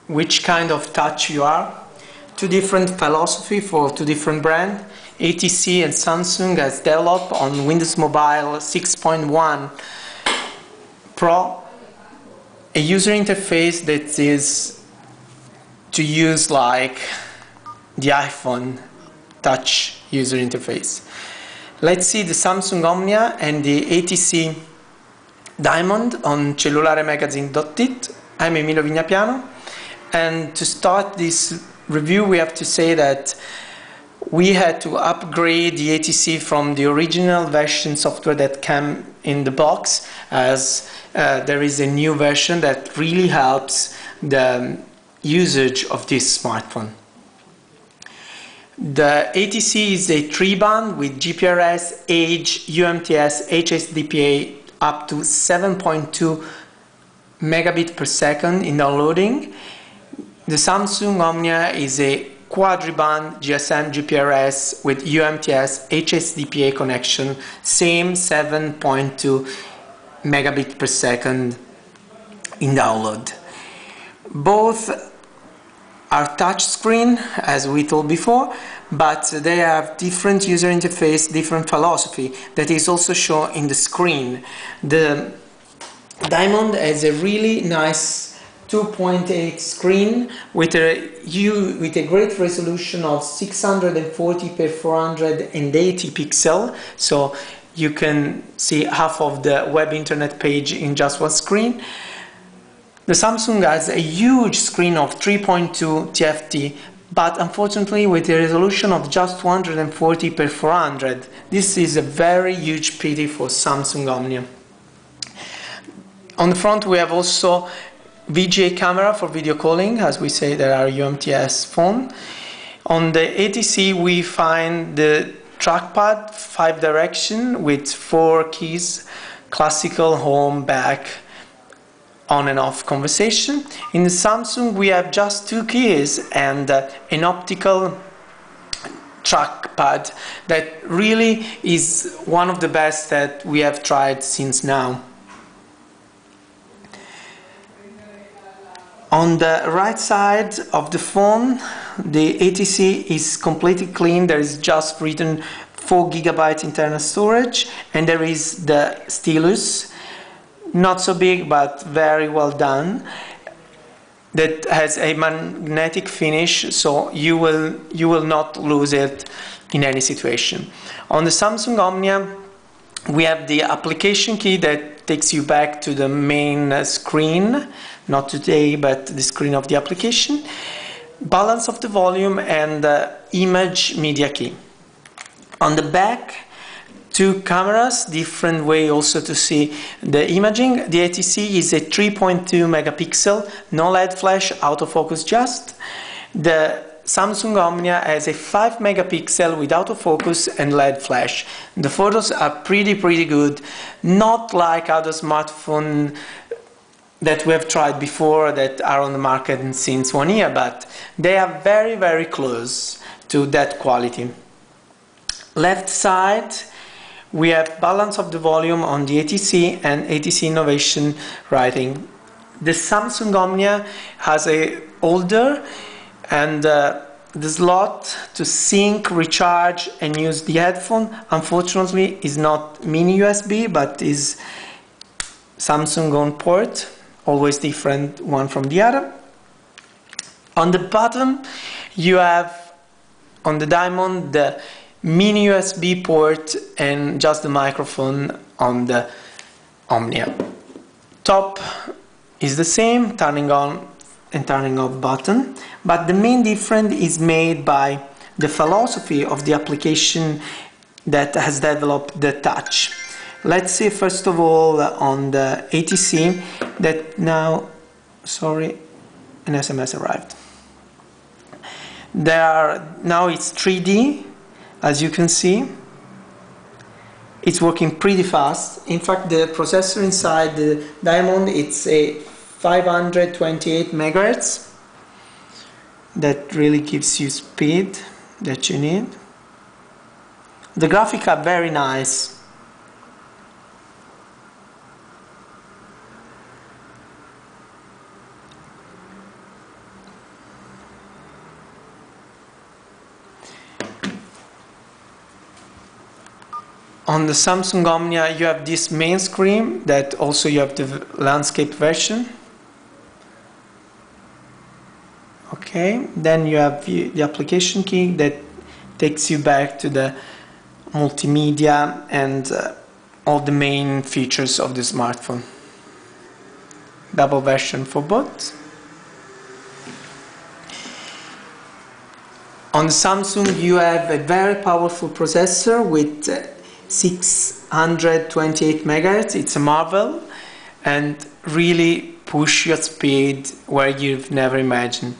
which kind of touch you are. Two different philosophy for two different brands. HTC and Samsung has developed on Windows Mobile 6.1 Pro a user interface that is to use like the iPhone touch user interface. Let's see the Samsung Omnia and the HTC Diamond on CellulareMagazine.it. I'm Emilio Vignapiano, and to start this review we have to say that we had to upgrade the HTC from the original version software that came in the box, as there is a new version that really helps the usage of this smartphone. The HTC is a 3-band with GPRS, Edge, UMTS, HSDPA up to 7.2 megabit per second in downloading. The Samsung Omnia is a quadriband GSM GPRS with UMTS HSDPA connection, same 7.2 megabit per second in download. Both are touchscreen, as we told before, but they have different user interface, different philosophy that is also shown in the screen. The Diamond has a really nice 2.8 screen with a great resolution of 640 by 480 pixel, so you can see half of the web internet page in just one screen. The Samsung has a huge screen of 3.2 TFT, but unfortunately with a resolution of just 240 by 400. This is a very huge pity for Samsung Omnia. On the front we have also VGA camera for video calling, as we say there are UMTS phone. On the HTC we find the trackpad 5 direction with 4 keys, classical, home, back, on and off conversation. In the Samsung we have just 2 keys and an optical trackpad that really is one of the best that we have tried since now. On the right side of the phone, the HTC is completely clean. There is just written 4 GB internal storage, and there is the stylus, not so big but very well done, that has a magnetic finish, so you will not lose it in any situation. On the Samsung Omnia we have the application key that takes you back to the main screen, not today but the screen of the application, balance of the volume, and image media key. On the back, 2 cameras, different way also to see the imaging. The HTC is a 3.2 megapixel, no LED flash, autofocus just. The Samsung Omnia has a 5 megapixel with autofocus and LED flash. The photos are pretty good, not like other smartphones that we have tried before that are on the market since 1 year, but they are very close to that quality. Left side we have balance of the volume on the HTC and HTC innovation writing. The Samsung Omnia has a holder and the slot to sync, recharge and use the headphone. Unfortunately is not mini USB but is Samsung own port, always different one from the other. On the bottom you have on the Diamond the mini USB port and just the microphone on the Omnia. Top is the same, turning on and turning off button, but the main difference is made by the philosophy of the application that has developed the touch. Let's see first of all on the HTC that now, sorry, an SMS arrived. Now it's 3D. As you can see, it's working pretty fast. In fact, the processor inside the Diamond, it's a 528 megahertz. That really gives you speed that you need. The graphics are very nice. On the Samsung Omnia you have this main screen, that also you have the landscape version. Okay, then you have the application key that takes you back to the multimedia and all the main features of the smartphone. Double version for both. On the Samsung you have a very powerful processor with 628 MHz. It's a marvel and really push your speed where you've never imagined.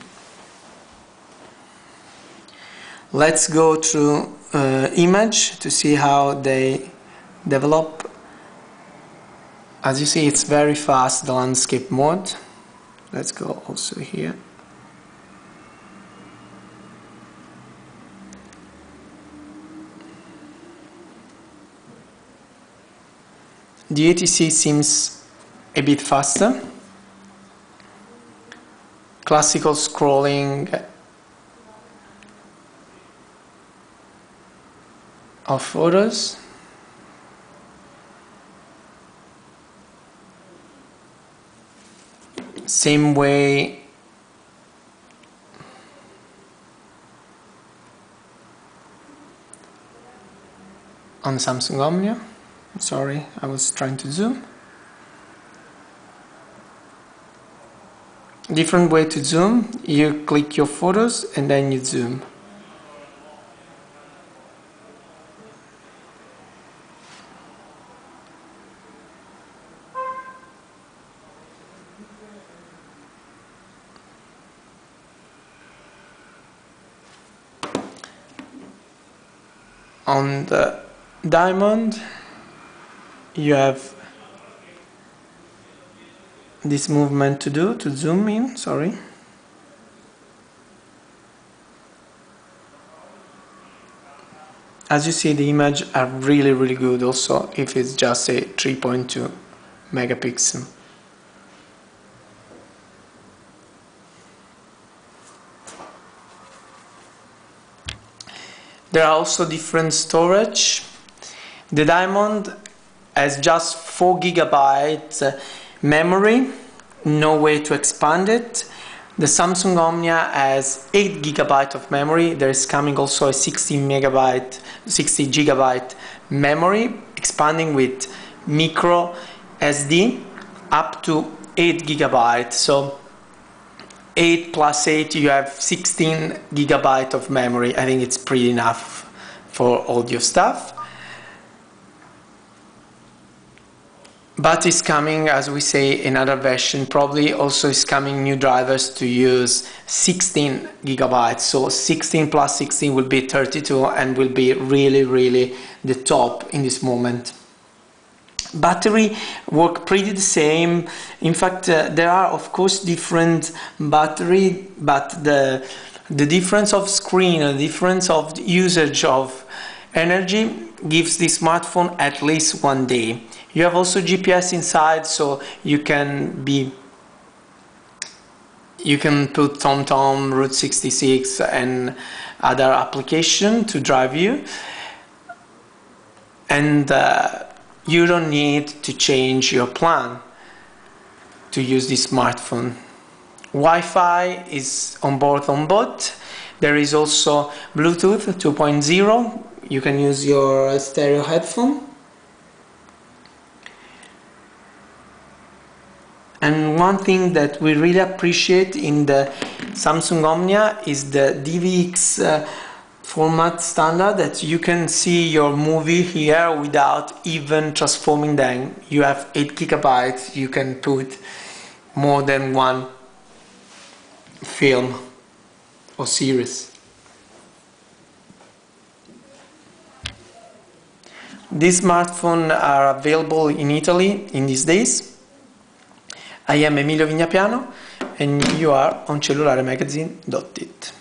Let's go through image to see how they develop. As you see, it's very fast, the landscape mode. Let's go also here. The HTC seems a bit faster. Classical scrolling of photos. Same way on Samsung Omnia. Sorry, I was trying to zoom. Different way to zoom. You click your photos and then you zoom. On the Diamond you have this movement to do to zoom in, sorry. As you see, the image are really good also if it's just a 3.2 megapixel. There are also different storage. The Diamond has just 4 GB memory, no way to expand it. The Samsung Omnia has 8 GB of memory. There is coming also a 60 GB memory, expanding with micro SD up to 8 GB. So 8 plus 8, you have 16 GB of memory. I think it's pretty enough for all your stuff. But it's coming, as we say, another version. Probably also is coming new drivers to use 16 GB. So 16 plus 16 will be 32 and will be really the top in this moment. Battery work pretty the same. In fact, there are of course different battery, but the difference of screen, the difference of usage of energy gives the smartphone at least 1 day. You have also GPS inside, so you can put TomTom, Route 66 and other application to drive you. And you don't need to change your plan to use this smartphone. Wi-Fi is on board on both. There is also Bluetooth 2.0. You can use your stereo headphone. And one thing that we really appreciate in the Samsung Omnia is the DVX format standard, that you can see your movie here without even transforming them. You have 8 GB, you can put more than one film or series. These smartphones are available in Italy in these days. I am Emilio Vignapiano and you are on CellulareMagazine.it.